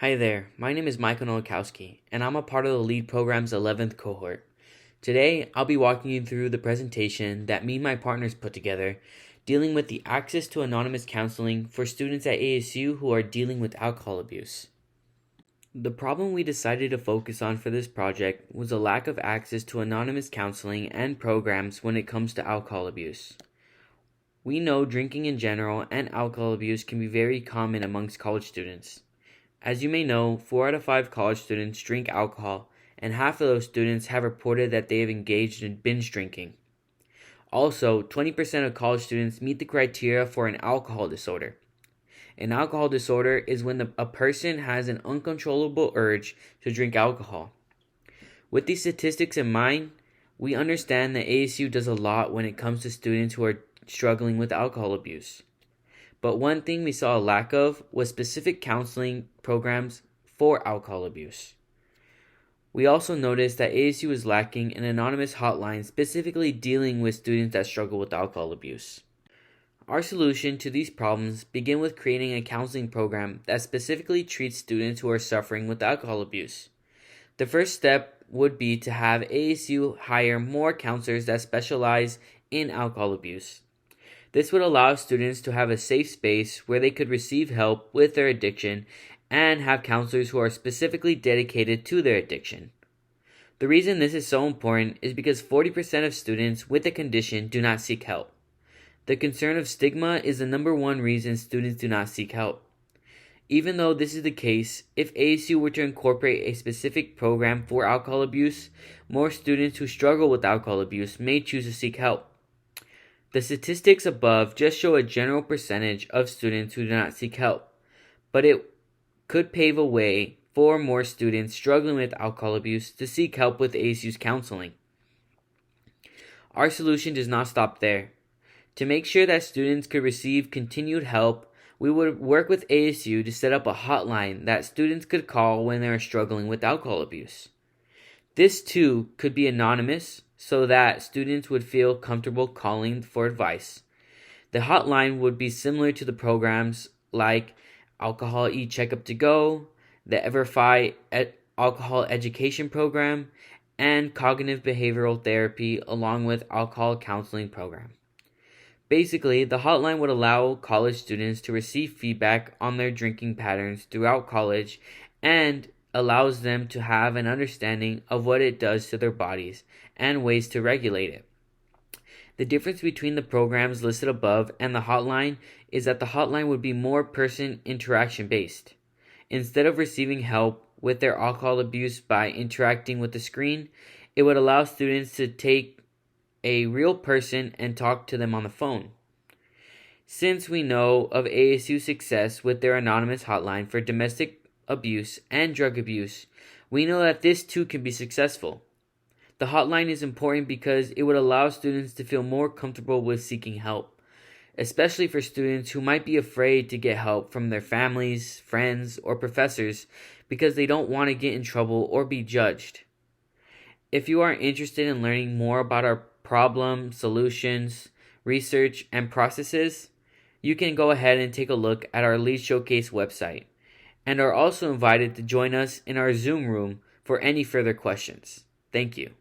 Hi there, my name is Michael Nowakowski, and I'm a part of the LEAD program's 11th cohort. Today, I'll be walking you through the presentation that me and my partners put together, dealing with the access to anonymous counseling for students at ASU who are dealing with alcohol abuse. The problem we decided to focus on for this project was a lack of access to anonymous counseling and programs when it comes to alcohol abuse. We know drinking in general and alcohol abuse can be very common amongst college students. As you may know, 4 out of 5 college students drink alcohol, and half of those students have reported that they have engaged in binge drinking. Also, 20% of college students meet the criteria for an alcohol disorder. An alcohol disorder is when a person has an uncontrollable urge to drink alcohol. With these statistics in mind, we understand that ASU does a lot when it comes to students who are struggling with alcohol abuse. But one thing we saw a lack of was specific counseling programs for alcohol abuse. We also noticed that ASU is lacking an anonymous hotline specifically dealing with students that struggle with alcohol abuse. Our solution to these problems begin with creating a counseling program that specifically treats students who are suffering with alcohol abuse. The first step would be to have ASU hire more counselors that specialize in alcohol abuse. This would allow students to have a safe space where they could receive help with their addiction and have counselors who are specifically dedicated to their addiction. The reason this is so important is because 40% of students with the condition do not seek help. The concern of stigma is the number one reason students do not seek help. Even though this is the case, if ASU were to incorporate a specific program for alcohol abuse, more students who struggle with alcohol abuse may choose to seek help. The statistics above just show a general percentage of students who do not seek help, but it could pave a way for more students struggling with alcohol abuse to seek help with ASU's counseling. Our solution does not stop there. To make sure that students could receive continued help, we would work with ASU to set up a hotline that students could call when they are struggling with alcohol abuse. This too could be anonymous so that students would feel comfortable calling for advice. The hotline would be similar to the programs like Alcohol E-Checkup to Go, the Everfi Alcohol Education Program, and Cognitive Behavioral Therapy along with Alcohol Counseling Program. Basically, the hotline would allow college students to receive feedback on their drinking patterns throughout college and allows them to have an understanding of what it does to their bodies and ways to regulate it. The difference between the programs listed above and the hotline is that the hotline would be more person interaction based. Instead of receiving help with their alcohol abuse by interacting with the screen, it would allow students to take a real person and talk to them on the phone. Since we know of ASU's success with their anonymous hotline for domestic abuse and drug abuse, we know that this too can be successful. The hotline is important because it would allow students to feel more comfortable with seeking help, especially for students who might be afraid to get help from their families, friends, or professors because they don't want to get in trouble or be judged. If you are interested in learning more about our problem, solutions, research, and processes, you can go ahead and take a look at our LEAD Showcase website, and are also invited to join us in our Zoom room for any further questions. Thank you.